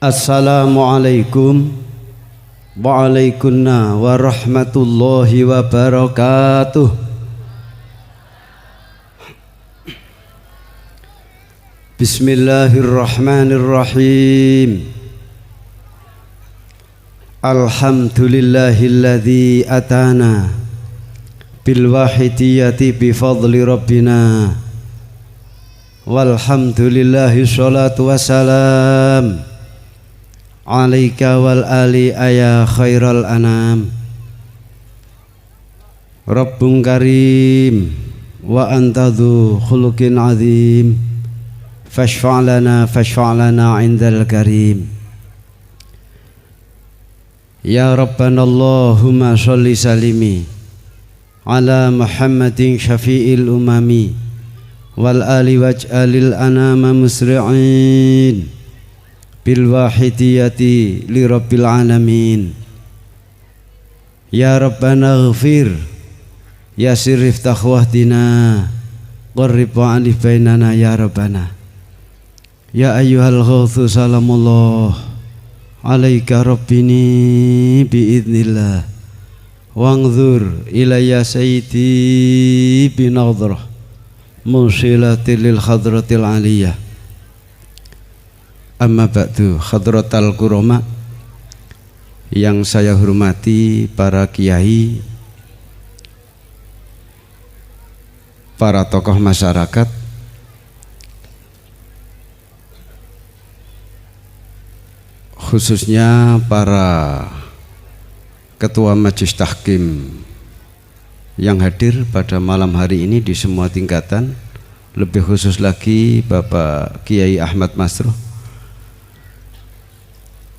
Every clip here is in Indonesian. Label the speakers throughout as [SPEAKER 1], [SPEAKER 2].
[SPEAKER 1] Assalamualaikum waalaikumsalam warahmatullahi wabarakatuh. Bismillahirrahmanirrahim. Alhamdulillahilladzi atana bil wahidiyati bi fadli rabbina. Walhamdulillahi sholatu wassalam alaika wal ali ya khairal anam. Rabbun karim wa anta dzu khuluqin azim. Fashfa'lana indal karim. Ya Rabbana Allahumma sholli salimi ala Muhammadin syafi'il umami wal ali waj'alil anama musri'in bil wahidiyati li rabbil alamin. Ya Rabbana ghafir ya sirif takhwahdina qarrib wa alif bainana ya Rabbana. Ya ayyuhal ghawthu salamullah alaika rabbini biidnillah wangzur ilayya sayyidi binadhrah musilatil lil hadratil aliyah. Amma ba'du, hadratal kurama yang saya hormati, para kiai, para tokoh masyarakat, khususnya para ketua majelis tahkim yang hadir pada malam hari ini di semua tingkatan, lebih khusus lagi Bapak Kiai Ahmad Masruh.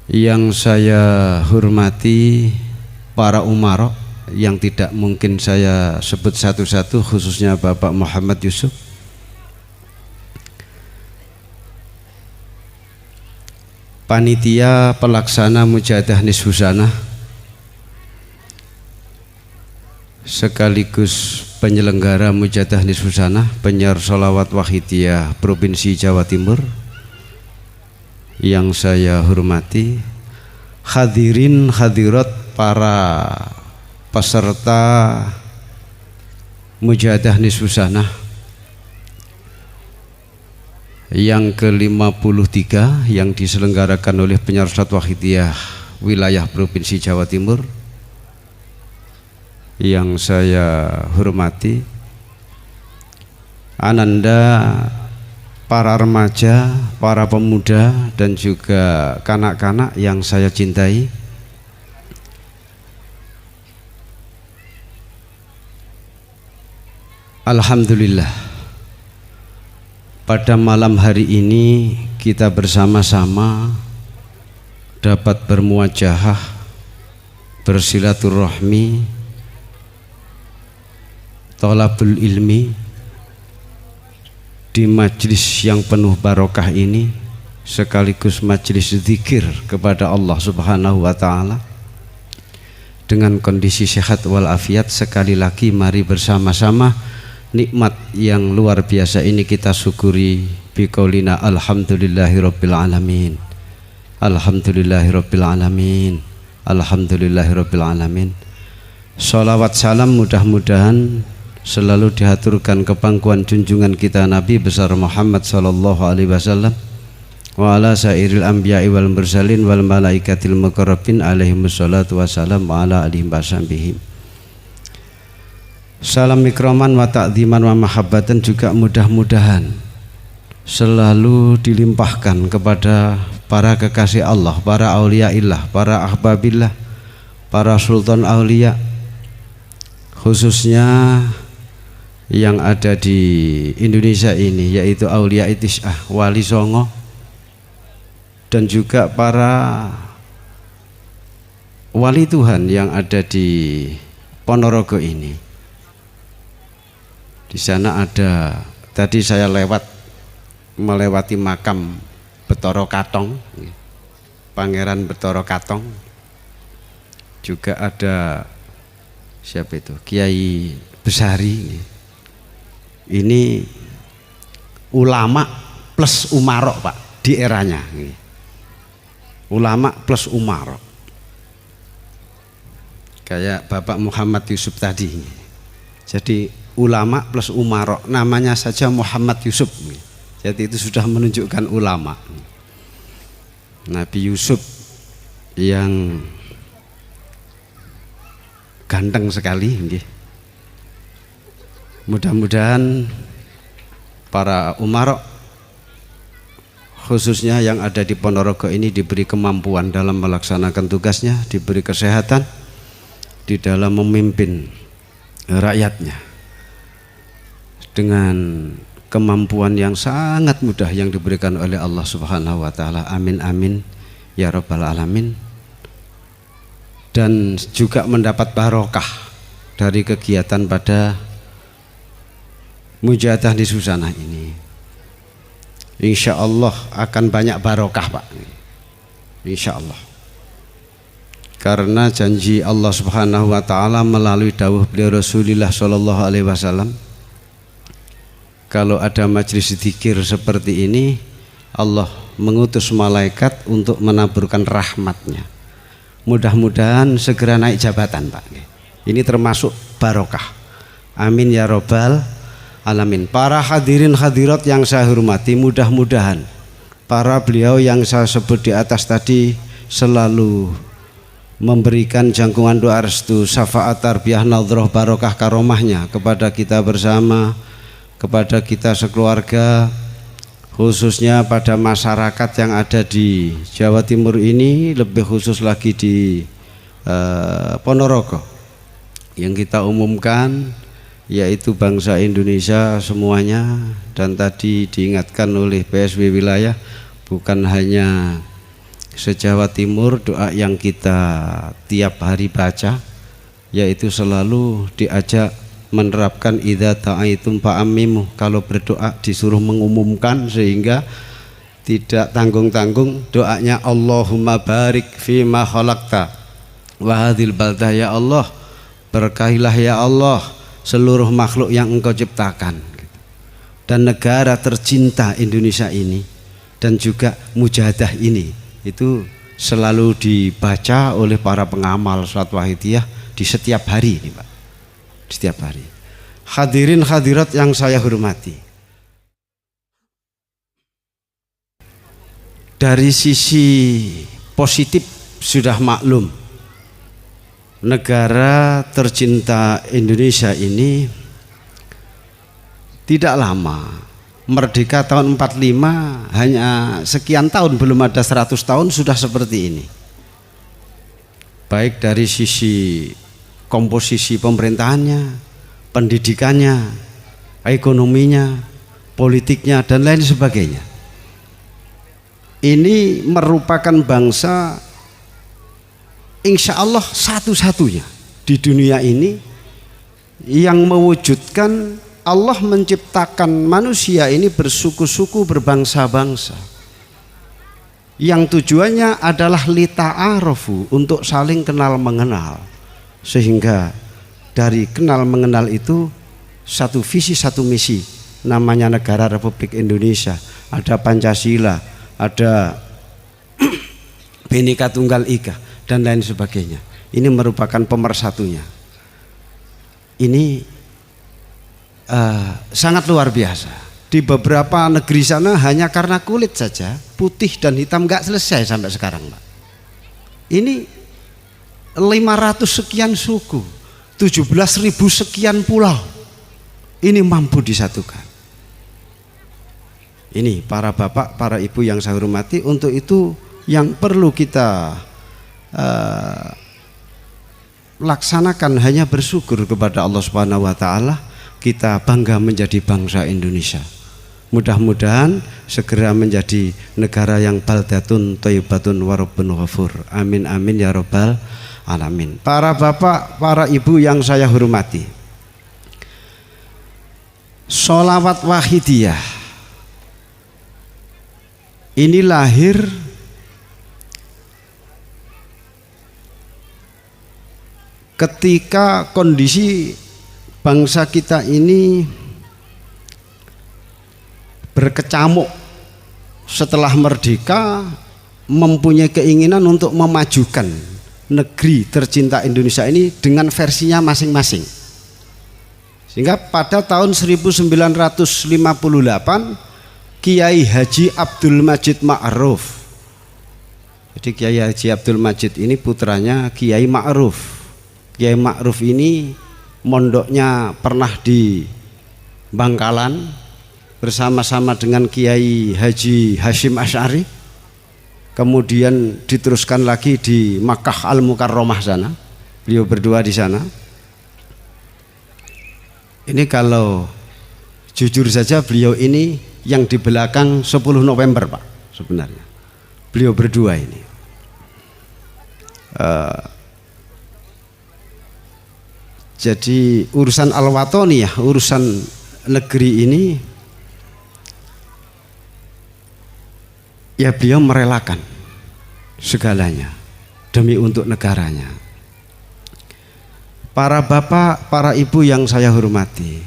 [SPEAKER 1] Yang saya hormati para umarok yang tidak mungkin saya sebut satu-satu, khususnya Bapak Muhammad Yusuf, panitia pelaksana Mujahadah Nisfu Sanah sekaligus penyelenggara Mujahadah Nisfu Sanah, penyiar sholawat wahidiyah Provinsi Jawa Timur yang saya hormati, hadirin hadirat para peserta Mujahadah Nisfu Sanah yang ke-53 yang diselenggarakan oleh penyiar sholawat wahidiyah wilayah Provinsi Jawa Timur yang saya hormati, ananda para remaja, para pemuda dan juga kanak-kanak yang saya cintai. Alhamdulillah, pada malam hari ini kita bersama-sama dapat bermuajahah, bersilaturahmi, thalabul ilmi di majlis yang penuh barokah ini, sekaligus majlis zikir kepada Allah Subhanahu wa Ta'ala dengan kondisi sehat walafiat. Sekali lagi mari bersama-sama nikmat yang luar biasa ini kita syukuri biqaulina alhamdulillahirabbil alamin. Alhamdulillahirabbil alamin. Alhamdulillahirabbil alamin. Sholawat salam mudah-mudahan selalu dihaturkan ke pangkuan junjungan kita Nabi besar Muhammad sallallahu alaihi wasallam wa ala sairil anbiya'i wal mursalin wal malaikatil muqarrabin alaihimus salatu wassalam wa ala alihim basambihim. Salam ikraman wa ta'ziman wa mahabbatan juga mudah-mudahan selalu dilimpahkan kepada para kekasih Allah, para auliaillah, para ahbabillah, para sultan aulia, khususnya yang ada di Indonesia ini, yaitu Aulia Itis'ah, Wali Songo, dan juga para wali Tuhan yang ada di Ponorogo ini. Di sana ada, tadi saya melewati makam Betoro Katong, Pangeran Betoro Katong. Juga ada siapa itu, Kiai Besari. Ini ulama plus umarok Pak di eranya. ulama plus umara. Kayak Bapak Muhammad Yusuf tadi. Jadi ulama plus umara, namanya saja Muhammad Yusuf. Jadi itu sudah menunjukkan ulama. Nabi Yusuf yang ganteng sekali. Mudah-mudahan para umara khususnya yang ada di Ponorogo ini diberi kemampuan dalam melaksanakan tugasnya, diberi kesehatan di dalam memimpin rakyatnya dengan kemampuan yang sangat mudah yang diberikan oleh Allah Subhanahu wa taala. Amin amin ya rabbal alamin. Dan juga mendapat barokah dari kegiatan pada mujahadah di Susana ini. Insya Allah akan banyak barokah, Pak. Insya Allah. Karena janji Allah Subhanahu wa taala melalui dawuh beliau Rasulullah sallallahu alaihi wasallam, kalau ada majelis zikir seperti ini, Allah mengutus malaikat untuk menaburkan rahmatnya. Mudah-mudahan segera naik jabatan, Pak. Ini termasuk barokah. Amin ya robbal alamin. Para hadirin hadirat yang saya hormati, mudah-mudahan para beliau yang saya sebut di atas tadi selalu memberikan jangkungan doa restu, syafaat, tarbiyah, nadhrah, barokah, karomahnya kepada kita bersama, kepada kita sekeluarga, khususnya pada masyarakat yang ada di Jawa Timur ini, lebih khusus lagi di Ponorogo yang kita umumkan, yaitu bangsa Indonesia semuanya. Dan tadi diingatkan oleh PSW wilayah, bukan hanya se-Jawa Timur, doa yang kita tiap hari baca yaitu selalu diajak menerapkan idza ta'aitum fa'ammimu, kalau berdoa disuruh mengumumkan, sehingga tidak tanggung-tanggung doanya. Allahumma barik fima khalaqta wa hadhil baldah, ya Allah berkahilah ya Allah seluruh makhluk yang engkau ciptakan dan negara tercinta Indonesia ini dan juga mujahadah ini. Itu selalu dibaca oleh para pengamal salat wahidiyah di setiap hari ini, Pak. Di setiap hari. Hadirin hadirat yang saya hormati, dari sisi positif sudah maklum, negara tercinta Indonesia ini tidak lama, merdeka tahun 45, hanya sekian tahun, belum ada 100 tahun sudah seperti ini. Baik dari sisi komposisi pemerintahannya, pendidikannya, ekonominya, politiknya, dan lain sebagainya. Ini merupakan bangsa insya Allah satu-satunya di dunia ini yang mewujudkan Allah menciptakan manusia ini bersuku-suku, berbangsa-bangsa, yang tujuannya adalah lita'arofu, untuk saling kenal mengenal, sehingga dari kenal mengenal itu satu visi satu misi, namanya negara Republik Indonesia. Ada Pancasila, ada Bhinneka Tunggal Ika, dan lain sebagainya. Ini merupakan pemersatunya. Ini sangat luar biasa. Di beberapa negeri sana hanya karena kulit saja, putih dan hitam, nggak selesai sampai sekarang, Pak. Ini 500 sekian suku, 17.000 sekian pulau, ini mampu disatukan. Ini para bapak, para ibu yang saya hormati, untuk itu yang perlu kita laksanakan hanya bersyukur kepada Allah Subhanahu wa taala. Kita bangga menjadi bangsa Indonesia. Mudah-mudahan segera menjadi negara yang baldatun thayyibatun wa rabbun ghafur. Amin amin ya rabbal alamin. Para bapak, para ibu yang saya hormati, sholawat wahidiyah ini lahir ketika kondisi bangsa kita ini berkecamuk setelah merdeka, mempunyai keinginan untuk memajukan negeri tercinta Indonesia ini dengan versinya masing-masing. Sehingga pada tahun 1958 Kiai Haji Abdul Majid Ma'ruf. Jadi Kiai Haji Abdul Majid ini putranya Kiai Ma'ruf. Kiai Ma'ruf ini mondoknya pernah di Bangkalan bersama-sama dengan Kiai Haji Hashim Asy'ari. Kemudian diteruskan lagi di Makkah Al-Mukarramah sana. Beliau berdua di sana. Ini kalau jujur saja beliau ini yang di belakang 10 November Pak sebenarnya. Beliau berdua ini. Jadi urusan al-watoniyah, urusan negeri ini ya beliau merelakan segalanya demi untuk negaranya. Para bapak, para ibu yang saya hormati,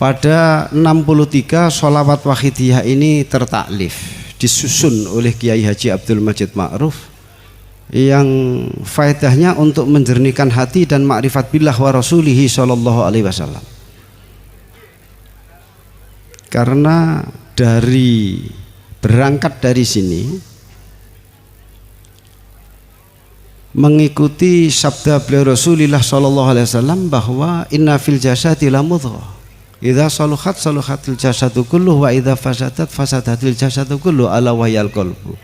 [SPEAKER 1] pada 63 sholawat wahidiyah ini tertaklif, disusun oleh Kiai Haji Abdul Majid Ma'ruf yang faedahnya untuk menjernihkan hati dan ma'rifat billah wa rasulihi sallallahu alaihi wasallam. Karena berangkat dari sini mengikuti sabda beliau Rasulullah sallallahu alaihi wasallam bahwa inna fil jasadi la mudghah idza saluhat saluhatil jasadu kulluhu wa idza fasadat fasadatil jasadu kulluhu ala wahyal qalbu.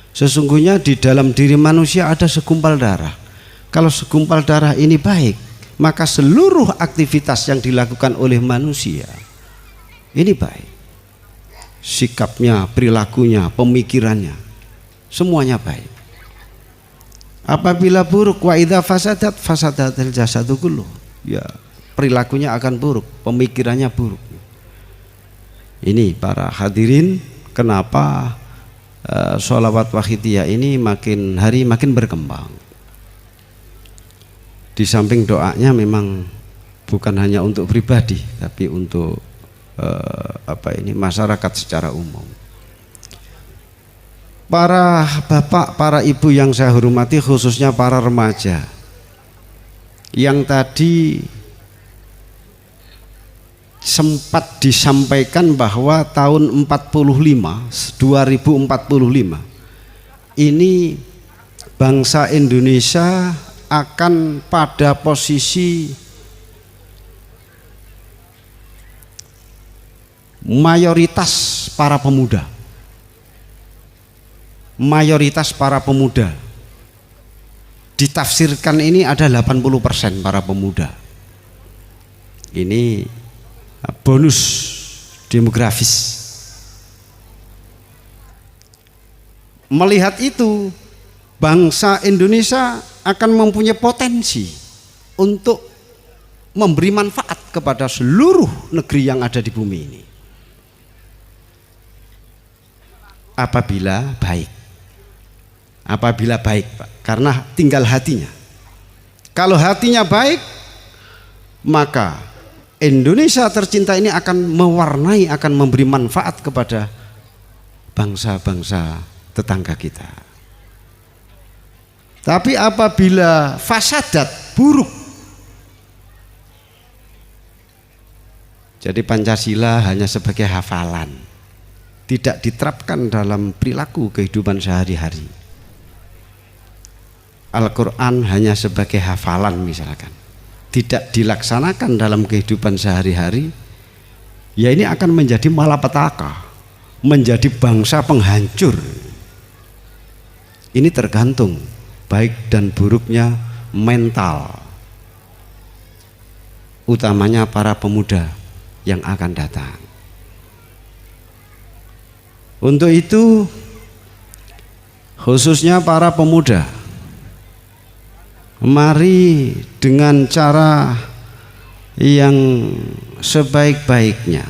[SPEAKER 1] Sesungguhnya di dalam diri manusia ada segumpal darah. Kalau segumpal darah ini baik, maka seluruh aktivitas yang dilakukan oleh manusia ini baik. Sikapnya, perilakunya, pemikirannya, semuanya baik. Apabila buruk, wa idza fasadat fasadatil jasadu kulluhu, ya perilakunya akan buruk, pemikirannya buruk. Ini para hadirin, kenapa sholawat wahidiyah ini makin hari makin berkembang. Di samping doanya memang bukan hanya untuk pribadi, tapi untuk masyarakat secara umum. Para bapak, para ibu yang saya hormati, khususnya para remaja yang tadi sempat disampaikan bahwa tahun 2045 ini bangsa Indonesia akan pada posisi mayoritas para pemuda. Mayoritas para pemuda ditafsirkan ini ada 80% para pemuda. Ini bonus demografis. Melihat itu, bangsa Indonesia akan mempunyai potensi untuk memberi manfaat kepada seluruh negeri yang ada di bumi ini apabila baik. Apabila baik, Pak, karena tinggal hatinya. Kalau hatinya baik, maka Indonesia tercinta ini akan mewarnai, akan memberi manfaat kepada bangsa-bangsa tetangga kita. Tapi apabila fasadat, buruk, jadi Pancasila hanya sebagai hafalan, tidak diterapkan dalam perilaku kehidupan sehari-hari. Al-Quran hanya sebagai hafalan misalkan, tidak dilaksanakan dalam kehidupan sehari-hari, ya ini akan menjadi malapetaka, menjadi bangsa penghancur. Ini tergantung baik dan buruknya mental, utamanya para pemuda yang akan datang. Untuk itu, khususnya para pemuda, mari dengan cara yang sebaik-baiknya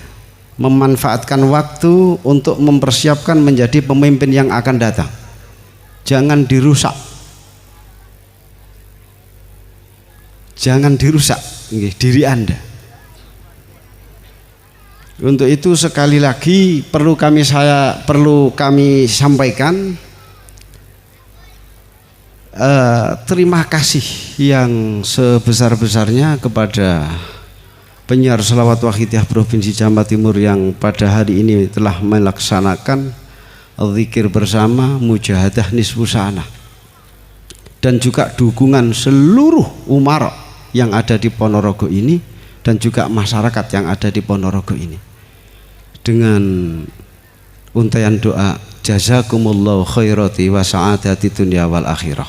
[SPEAKER 1] memanfaatkan waktu untuk mempersiapkan menjadi pemimpin yang akan datang. Jangan dirusak, jangan dirusak diri Anda. Untuk itu sekali lagi perlu kami sampaikan terima kasih yang sebesar-besarnya kepada penyiar Shalawat Wahidiyah Provinsi Jawa Timur yang pada hari ini telah melaksanakan zikir bersama mujahadah nisfu sana, dan juga dukungan seluruh umarok yang ada di Ponorogo ini dan juga masyarakat yang ada di Ponorogo ini dengan untayan doa jazakumullahu khairati wa sa'adati dunya wal akhirah.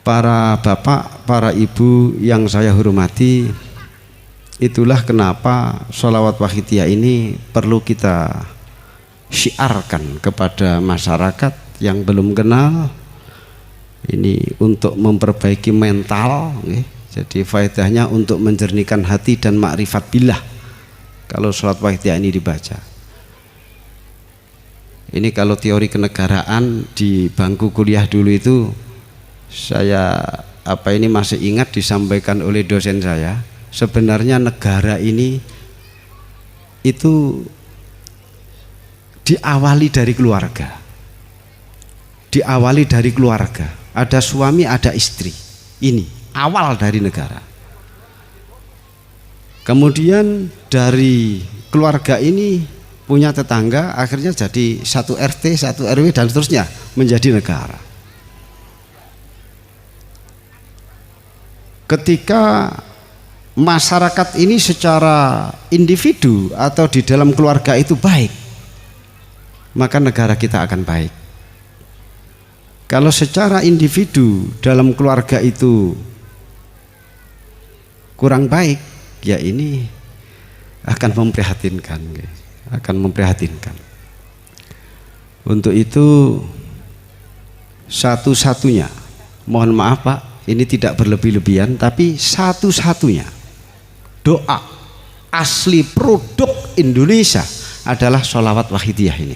[SPEAKER 1] Para bapak, para ibu yang saya hormati, itulah kenapa sholawat wahidiyah ini perlu kita syiarkan kepada masyarakat yang belum kenal. Ini untuk memperbaiki mental, jadi faedahnya untuk menjernihkan hati dan makrifat billah kalau sholawat wahidiyah ini dibaca. Ini kalau teori kenegaraan di bangku kuliah dulu itu saya masih ingat disampaikan oleh dosen saya, sebenarnya negara ini itu diawali dari keluarga. Diawali dari keluarga, ada suami, ada istri. Ini awal dari negara. Kemudian dari keluarga ini punya tetangga, akhirnya jadi satu RT, satu RW dan seterusnya menjadi negara. Ketika masyarakat ini secara individu atau di dalam keluarga itu baik, maka negara kita akan baik. Kalau secara individu dalam keluarga itu kurang baik, ya ini akan memprihatinkan, akan memprihatinkan. Untuk itu satu-satunya, mohon maaf Pak, ini tidak berlebih-lebihan, tapi satu-satunya doa asli produk Indonesia adalah sholawat wahidiyah ini.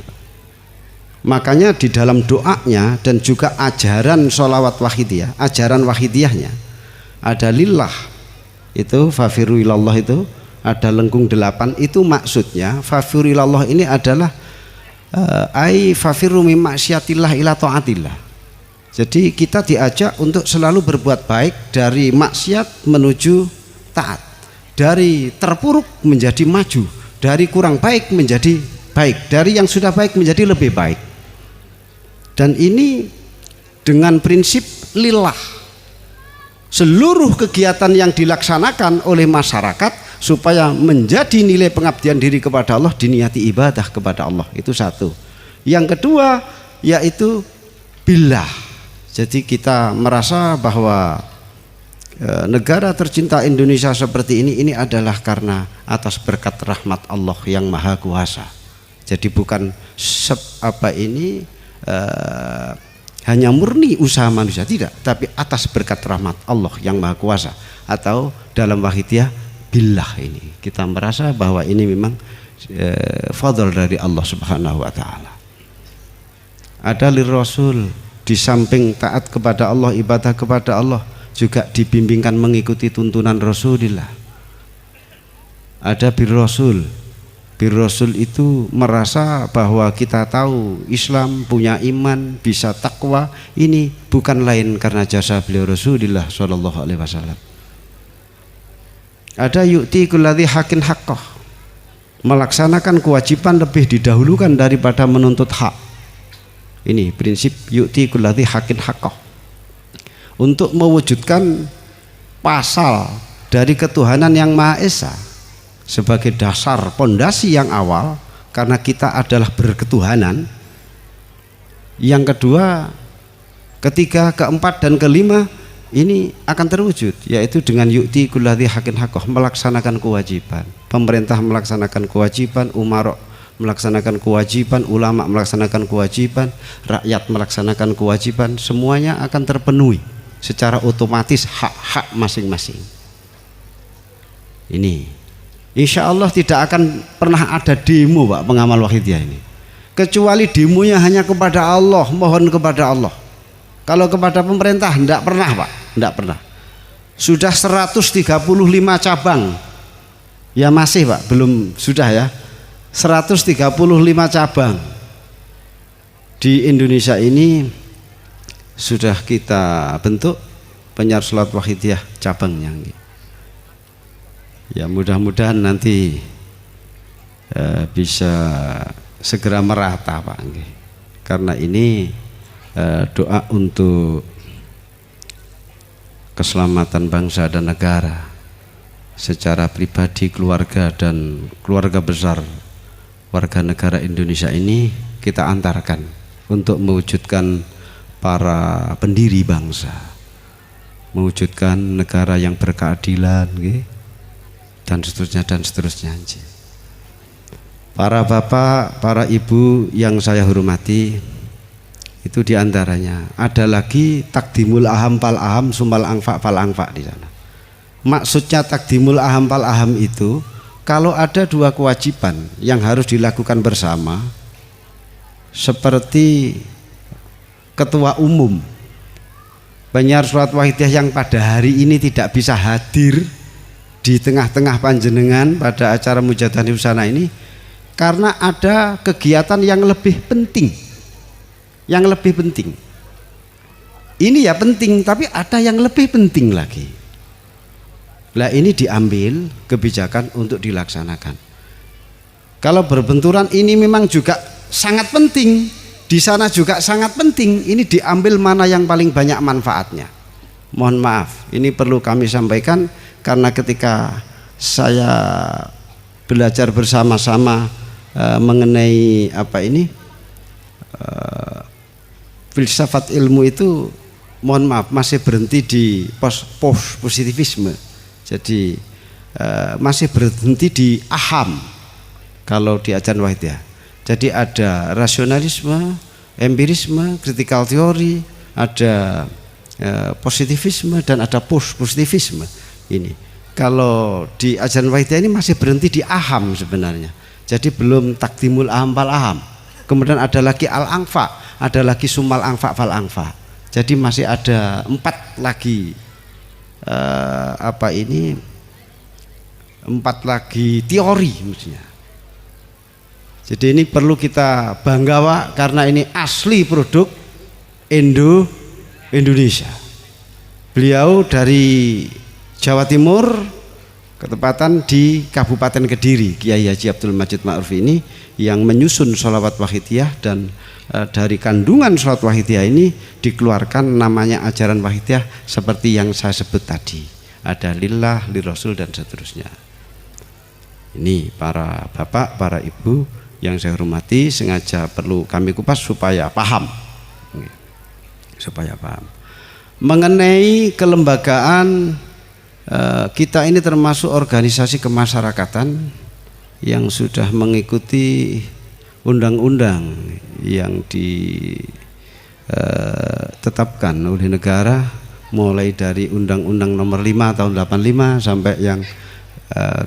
[SPEAKER 1] Makanya di dalam doanya dan juga ajaran sholawat wahidiyah, ajaran wahidiyahnya ada lillah, itu fafiru ilallah, itu ada lengkung 8, itu maksudnya fafiru ilallah ini adalah ai fafiru mimma syiatillah ila ta'atillah. Jadi kita diajak untuk selalu berbuat baik, dari maksiat menuju taat, dari terpuruk menjadi maju, dari kurang baik menjadi baik, dari yang sudah baik menjadi lebih baik. Dan ini dengan prinsip lillah. Seluruh kegiatan yang dilaksanakan oleh masyarakat supaya menjadi nilai pengabdian diri kepada Allah, diniati ibadah kepada Allah, itu satu. Yang kedua yaitu billah. Jadi kita merasa bahwa negara tercinta Indonesia seperti ini adalah karena atas berkat rahmat Allah yang Maha Kuasa. Jadi bukan hanya murni usaha manusia, tidak, tapi atas berkat rahmat Allah yang Maha Kuasa, atau dalam wahidiyah billah ini kita merasa bahwa ini memang fadl dari Allah Subhanahu wa taala. Ada lirrasul, di samping taat kepada Allah, ibadah kepada Allah, juga dibimbingkan mengikuti tuntunan Rasulullah. Ada bir Rasul. Bir Rasul itu merasa bahwa kita tahu Islam, punya iman, bisa takwa, ini bukan lain karena jasa beliau Rasulullah sallallahu alaihi wasallam. Ada yu'ti kulladzi haqqin haqqah, melaksanakan kewajiban lebih didahulukan daripada menuntut hak. Ini prinsip yu'ti kulladzi haqqin haqqah, untuk mewujudkan pasal dari ketuhanan yang Maha Esa sebagai dasar pondasi yang awal, karena kita adalah berketuhanan. Yang kedua, ketiga, keempat dan kelima ini akan terwujud, yaitu dengan yu'ti kulladzi haqqin haqqah, melaksanakan kewajiban. Pemerintah melaksanakan kewajiban, umarok melaksanakan kewajiban, ulama melaksanakan kewajiban, rakyat melaksanakan kewajiban, semuanya akan terpenuhi secara otomatis hak-hak masing-masing. Ini insya Allah tidak akan pernah ada demo Pak pengamal wahidiyah ini, kecuali demonya hanya kepada Allah, mohon kepada Allah. Kalau kepada pemerintah tidak pernah Pak, tidak pernah. sudah 135 cabang. Ya masih Pak, belum sudah ya. 135 cabang di Indonesia ini sudah kita bentuk penyiar sholat wahidiyah cabangnya. Ya mudah-mudahan nanti bisa segera merata Pak. Karena ini doa untuk keselamatan bangsa dan negara secara pribadi, keluarga dan keluarga besar warga negara Indonesia ini kita antarkan untuk mewujudkan para pendiri bangsa, mewujudkan negara yang berkeadilan dan seterusnya. Para bapak, para ibu yang saya hormati, itu diantaranya ada lagi takdimul aham fal aham sumal angfa fal angfa di sana. Maksudnya takdimul aham fal aham itu kalau ada dua kewajiban yang harus dilakukan bersama, seperti ketua umum penyiar sholat wahidiyah yang pada hari ini tidak bisa hadir di tengah-tengah panjenengan pada acara Mujadalah di sana ini karena ada kegiatan yang lebih penting. Ini ya penting, tapi ada yang lebih penting lagi. Lah ini diambil kebijakan untuk dilaksanakan. Kalau berbenturan ini memang juga sangat penting, di sana juga sangat penting. Ini diambil mana yang paling banyak manfaatnya. Mohon maaf, ini perlu kami sampaikan karena ketika saya belajar bersama-sama mengenai filsafat ilmu itu, mohon maaf masih berhenti di post positivisme. Jadi masih berhenti di aham kalau di ajaran wahidiyah. Jadi ada rasionalisme, empirisme, critical theory, ada positivisme dan ada post positivisme. Ini kalau di ajaran wahidiyah ini masih berhenti di aham sebenarnya. Jadi belum takdimul aham fal aham. Kemudian ada lagi al angfa, ada lagi sumal angfa fal angfa. Jadi masih ada 4 lagi 4 lagi teori maksudnya. Jadi ini perlu kita bangga Pak, karena ini asli produk Indonesia. Beliau dari Jawa Timur, ketepatan di Kabupaten Kediri, Kiai Haji Abdul Majid Ma'ruf ini yang menyusun sholawat wahidiyah, dan dari kandungan sholawat wahidiyah ini dikeluarkan namanya ajaran wahidiyah seperti yang saya sebut tadi, ada lillah, lirasul dan seterusnya. Ini para bapak, para ibu yang saya hormati, sengaja perlu kami kupas supaya paham mengenai kelembagaan. Kita ini termasuk organisasi kemasyarakatan yang sudah mengikuti undang-undang yang ditetapkan oleh negara, mulai dari Undang-Undang Nomor 5 tahun 85 sampai yang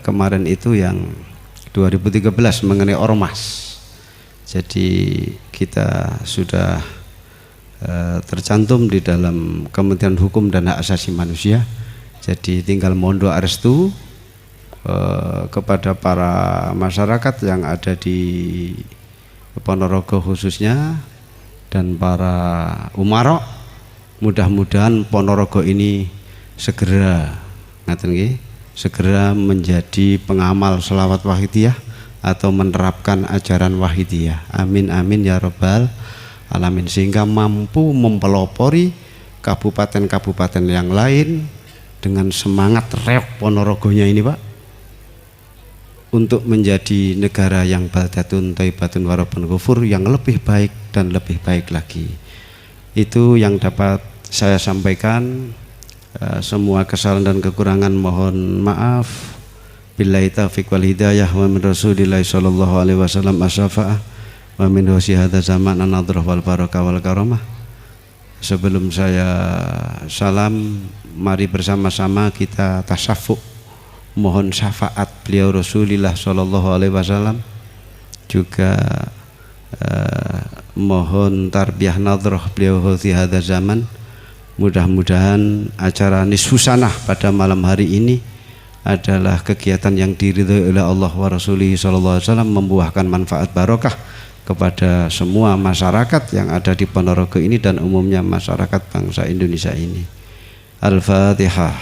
[SPEAKER 1] kemarin itu yang 2013 mengenai ormas. Jadi kita sudah tercantum di dalam Kementerian Hukum dan Hak Asasi Manusia. Jadi tinggal mondo arestu kepada para masyarakat yang ada di Ponorogo khususnya dan para umarok. Mudah-mudahan Ponorogo ini segera menjadi pengamal sholawat wahidiyah atau menerapkan ajaran wahidiyah. Amin amin ya robbal alamin, sehingga mampu mempelopori kabupaten-kabupaten yang lain dengan semangat reok Ponorogonya ini Pak, untuk menjadi negara yang baldatun thayyibatun warabun ghafur, yang lebih baik dan lebih baik lagi. Itu yang dapat saya sampaikan. Semua kesalahan dan kekurangan mohon maaf. Billahi taufiq wal hidayah wa min Rasulillah sallallahu alaihi wasallam asyafa'ah wa min husi hadza zaman an-nadrah wal barakah wal karamah. Sebelum saya salam, mari bersama-sama kita tasaffuq mohon syafaat beliau Rasulullah sallallahu alaihi wasallam, juga mohon tarbiyah nadrah beliau di hadza zaman, Mudah-mudahan acara nisfu sanah pada malam hari ini adalah kegiatan yang diridhoi oleh Allah wa Rasulih sallallahu alaihi wasallam, membuahkan manfaat barokah kepada semua masyarakat yang ada di Ponorogo ini dan umumnya masyarakat bangsa Indonesia ini. Al-Fatihah.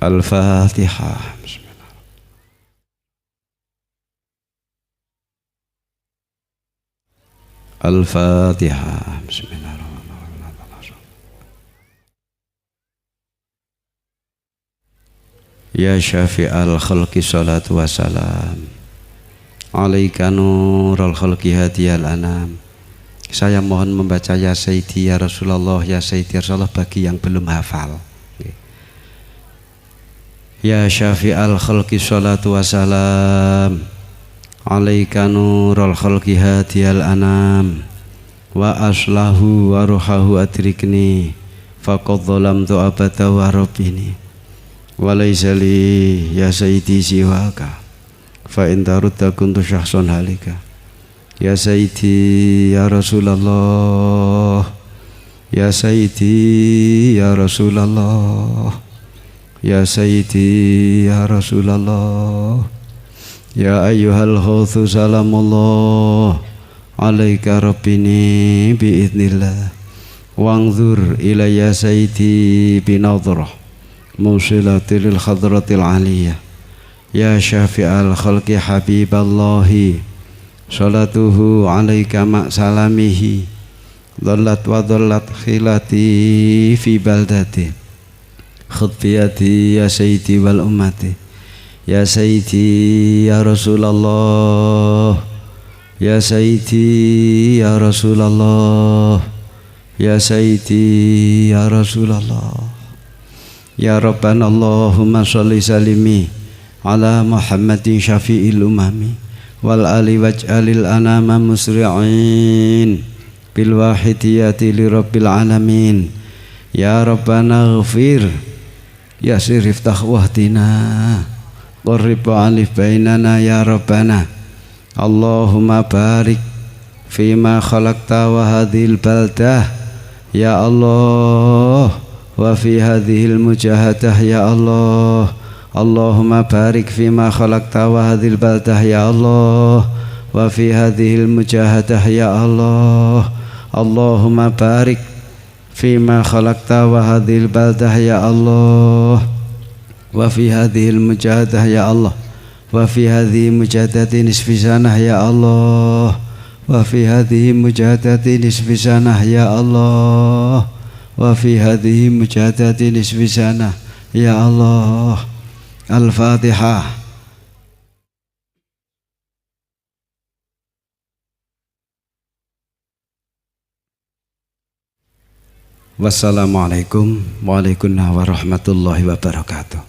[SPEAKER 1] Al-Fatihah. Al-Fatihah. Bismillahirrahmanirrahim. Ya syafi'al khalqi salatu wassalam alaika nurul khalqi hadiyal anam. Saya mohon membaca ya Sayyidi ya Rasulullah ya Sayyidi ya Rasulullah bagi yang belum hafal. Ya syafi'al khalqi salatu wassalam alaika nurul khalqi hadiyal anam wa aslahu wa ruhahu adrikni faqad zalamtu abada wa rabbini wa laysa li ya sayyidi siwaka fa in tarudda kuntu syakhsan halika. Ya sayyidi ya Rasulullah ya sayyidi ya Rasulullah ya sayyidi ya Rasulullah ya ayyuhal khawthu salamullah alaika rabbini biiznillah wangzur ilayya sayyidi binadrah musilatil khadratil aliyah. Ya syafi'al khalqi habiballahi salatuhu alaika ma'salamihi dhallat wa dhallat khilati fi baldati khutbiyati ya sayyidi wal ummati. Ya Sayyidi ya Rasulullah ya Sayyidi ya Rasulullah ya Sayyidi ya Rasulullah. Ya Rabbana Allahumma sholli salimi ala Muhammadin syafi'il umami wal ali waj'alil anama musri'in bil wahidiyati li rabbil alamin. Ya Rabbana ghafir ya sirif takhwahdina qarrib alif bainana ya Rabbana. Allahumma barik fima khalaqta wa hadhil baldah ya Allah wa fi hadhil mujahadah ya Allah. Allahumma barik fima khalaqta wa hadhil baldah ya Allah wa fi hadhil mujahadah ya Allah. Allahumma barik fima khalaqta wa hadhil baldah ya Allah wa fi hadhil mujahadah ya Allah wa fi hadhihi mujahadati nisfi sanah ya Allah wa fi hadhihi mujahadati nisfi sanah ya Allah wa fi hadhihi mujahadati nisfi sanah ya Allah. Al-Fatihah. Wassalamualaikum warahmatullahi wabarakatuh.